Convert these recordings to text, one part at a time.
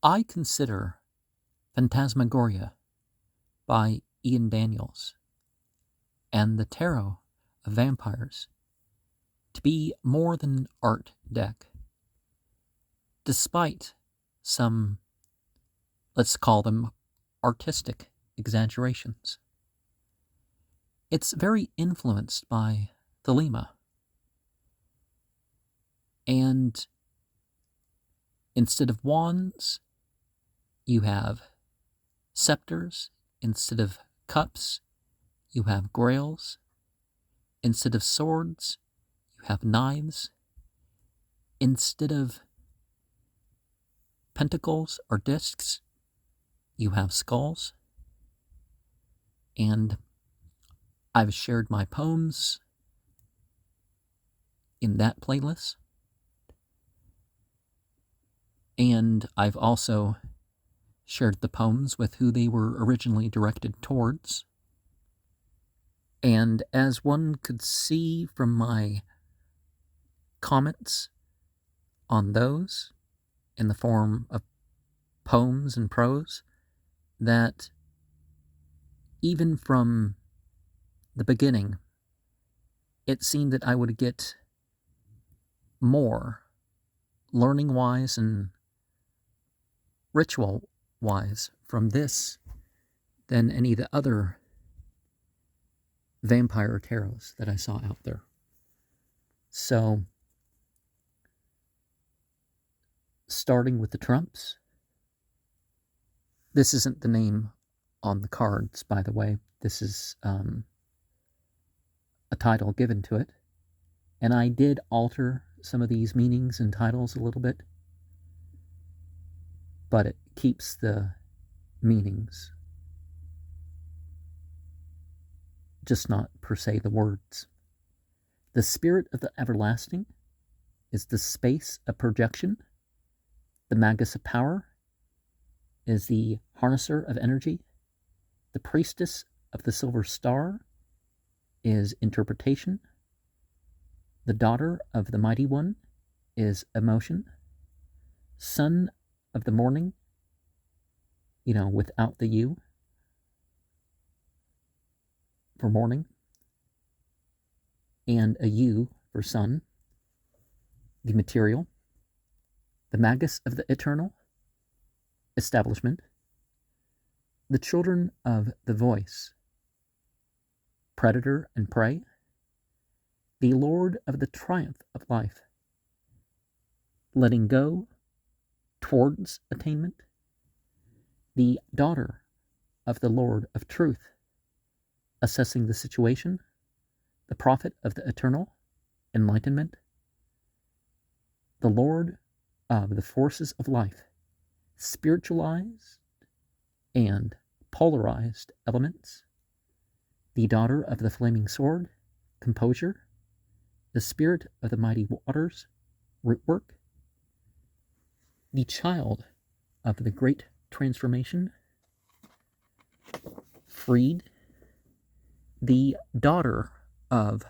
I consider Phantasmagoria by Ian Daniels and the Tarot of Vampyres to be more than an art deck, despite some, let's call them, artistic exaggerations. It's very influenced by Thelema, and instead of wands, you have scepters. Instead of cups, you have grails. Instead of swords, you have knives. Instead of pentacles or discs, you have skulls. And I've shared my poems in that playlist. And I've also shared the poems with who they were originally directed towards. And as one could see from my comments on those in the form of poems and prose, that even from the beginning, it seemed that I would get more learning-wise and ritual-wise from this than any of the other vampire tarots that I saw out there. So, starting with the Trumps. This isn't the name on the cards, by the way. This is a title given to it. And I did alter some of these meanings and titles a little bit, but it keeps the meanings, just not per se the words. The spirit of the everlasting is the space of projection. The magus of power is the harnesser of energy. The priestess of the silver star is interpretation. The daughter of the mighty one is emotion. Son of the morning, without the U for morning, and a U for sun, the material. The magus of the eternal, establishment. The children of the voice, predator and prey. The lord of the triumph of life, letting go towards attainment. The daughter of the Lord of truth, assessing the situation. The prophet of the eternal, enlightenment. The Lord of the forces of life, spiritualized and polarized elements. The daughter of the flaming sword, composure. The spirit of the mighty waters, rootwork. The child of the great transformation, freed. The daughter of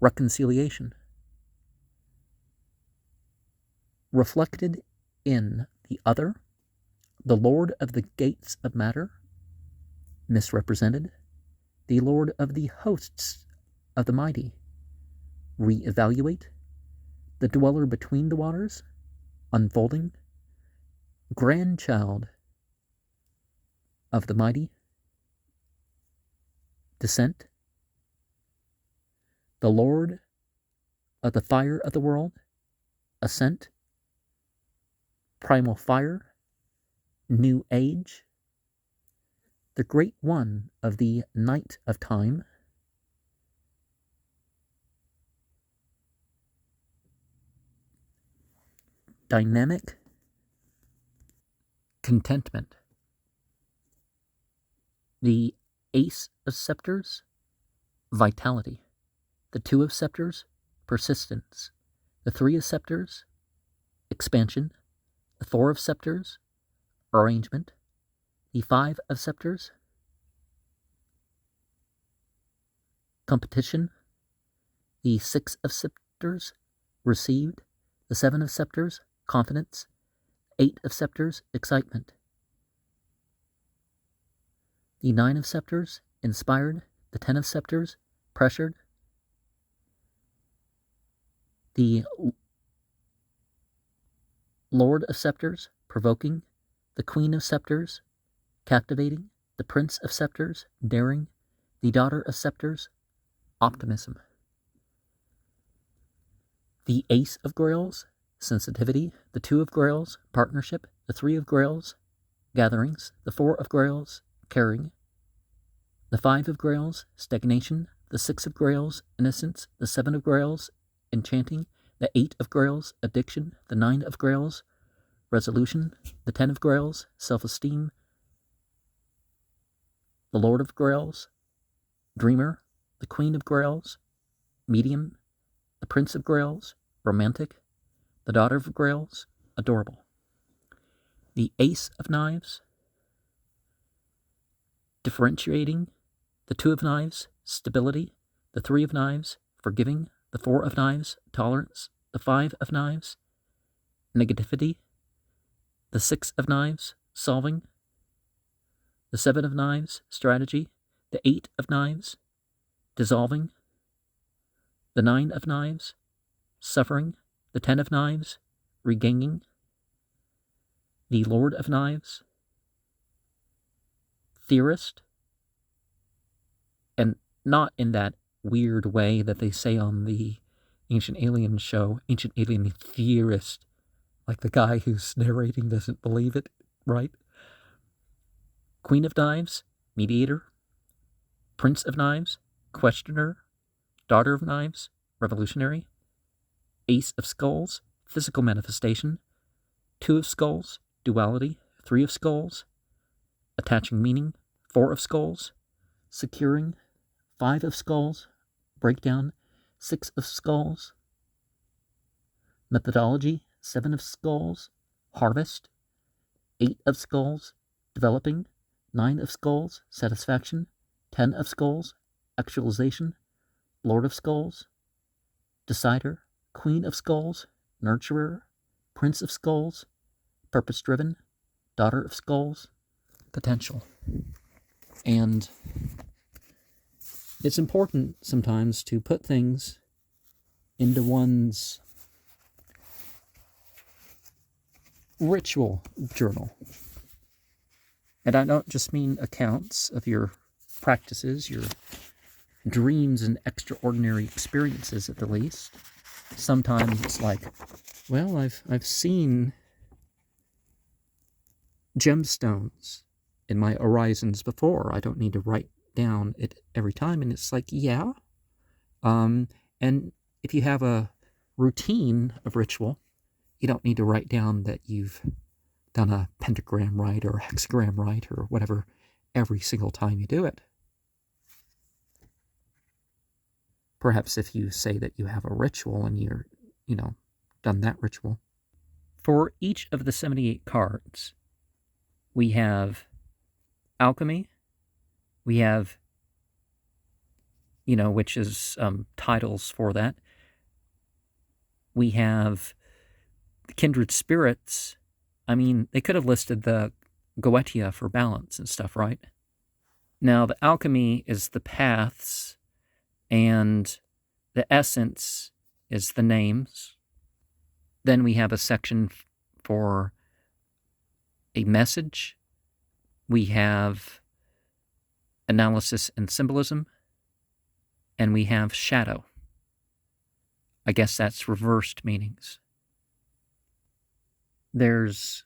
reconciliation, reflected in the other. The lord of the gates of matter, misrepresented. The lord of the hosts of the mighty, reevaluate. The dweller between the waters, unfolding. Grandchild of the mighty, descent. The lord of the fire of the world, ascent. Primal fire, new age. The great one of the night of time, dynamic contentment. The ace of scepters, vitality. The two of scepters, persistence. The three of scepters, expansion. The four of scepters, arrangement. The five of scepters, competition. The six of scepters, received. The seven of scepters, confidence. 8 of Scepters, excitement. The 9 of Scepters, inspired. The 10 of Scepters, pressured. The Lord of Scepters, provoking. The Queen of Scepters, captivating. The Prince of Scepters, daring. The Daughter of Scepters, optimism. The Ace of Grails, sensitivity. The 2 of Grails, partnership. The 3 of Grails, gatherings. The 4 of Grails, caring. The 5 of Grails, stagnation. The 6 of Grails, innocence. The 7 of Grails, enchanting. The 8 of Grails, addiction. The 9 of Grails, resolution. The 10 of Grails, self-esteem. The Lord of Grails, dreamer. The Queen of Grails, medium. The Prince of Grails, romantic. The Daughter of Grails, adorable. The Ace of Knives, differentiating. The 2 of Knives, stability. The 3 of Knives, forgiving. The 4 of Knives, tolerance. The 5 of Knives, negativity. The 6 of Knives, solving. The 7 of Knives, strategy. The 8 of Knives, dissolving. The 9 of Knives, suffering. The 10 of Knives, regaining. The Lord of Knives, theorist. And not in that weird way that they say on the Ancient Alien show, Ancient Alien theorist, like the guy who's narrating doesn't believe it, right? Queen of Knives, mediator. Prince of Knives, questioner. Daughter of Knives, revolutionary. Ace of Skulls, physical manifestation. 2 of Skulls, duality. 3 of Skulls, attaching meaning. 4 of Skulls, securing. 5 of Skulls, breakdown. 6 of Skulls, methodology. 7 of Skulls, harvest. 8 of Skulls, developing. 9 of Skulls, satisfaction. 10 of Skulls, actualization. Lord of Skulls, decider. Queen of Skulls, nurturer. Prince of Skulls, purpose-driven. Daughter of Skulls, potential. And it's important sometimes to put things into one's ritual journal. And I don't just mean accounts of your practices, your dreams and extraordinary experiences at the least. Sometimes it's like, well, I've seen gemstones in my horizons before. I don't need to write down it every time. And it's like, yeah. And if you have a routine of ritual, you don't need to write down that you've done a pentagram right or a hexagram right or whatever every single time you do it. Perhaps if you say that you have a ritual and you're, done that ritual. For each of the 78 cards, we have alchemy, we have, which is titles for that. We have kindred spirits. I mean, they could have listed the Goetia for balance and stuff, right? Now, the alchemy is the paths, and the essence is the names. Then we have a section for a message. We have analysis and symbolism. And we have shadow. I guess that's reversed meanings. There's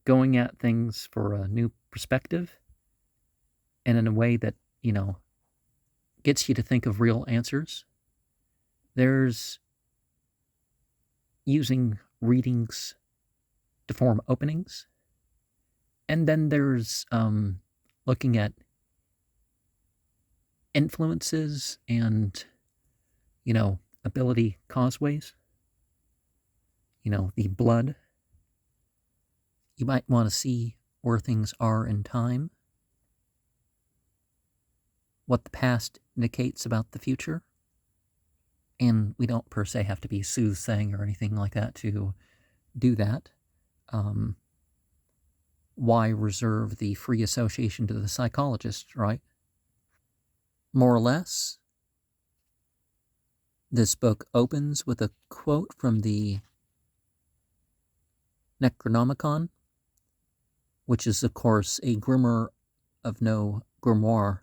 going at things for a new perspective and in a way that, gets you to think of real answers. There's using readings to form openings. And then there's looking at influences and, ability causeways. The blood. You might want to see where things are in time, what the past indicates about the future. And we don't per se have to be soothsaying or anything like that to do that. why reserve the free association to the psychologist, right? More or less, this book opens with a quote from the Necronomicon, which is, of course, a grimoire of no grimoire,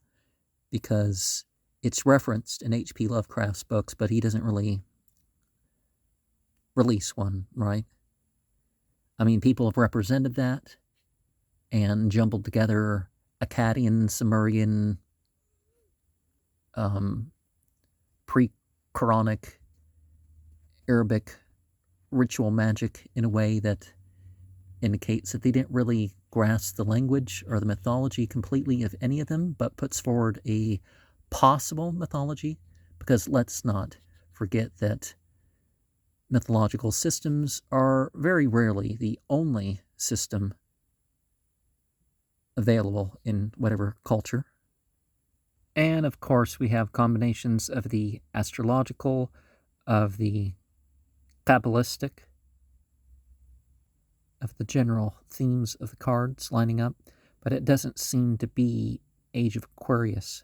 because it's referenced in H.P. Lovecraft's books, but he doesn't really release one, right? I mean, people have represented that and jumbled together Akkadian, Sumerian, pre-Quranic, Arabic ritual magic in a way that indicates that they didn't really grasp the language or the mythology completely of any of them, but puts forward a possible mythology, because let's not forget that mythological systems are very rarely the only system available in whatever culture. And of course, we have combinations of the astrological, of the Kabbalistic, of the general themes of the cards lining up, but it doesn't seem to be Age of Aquarius.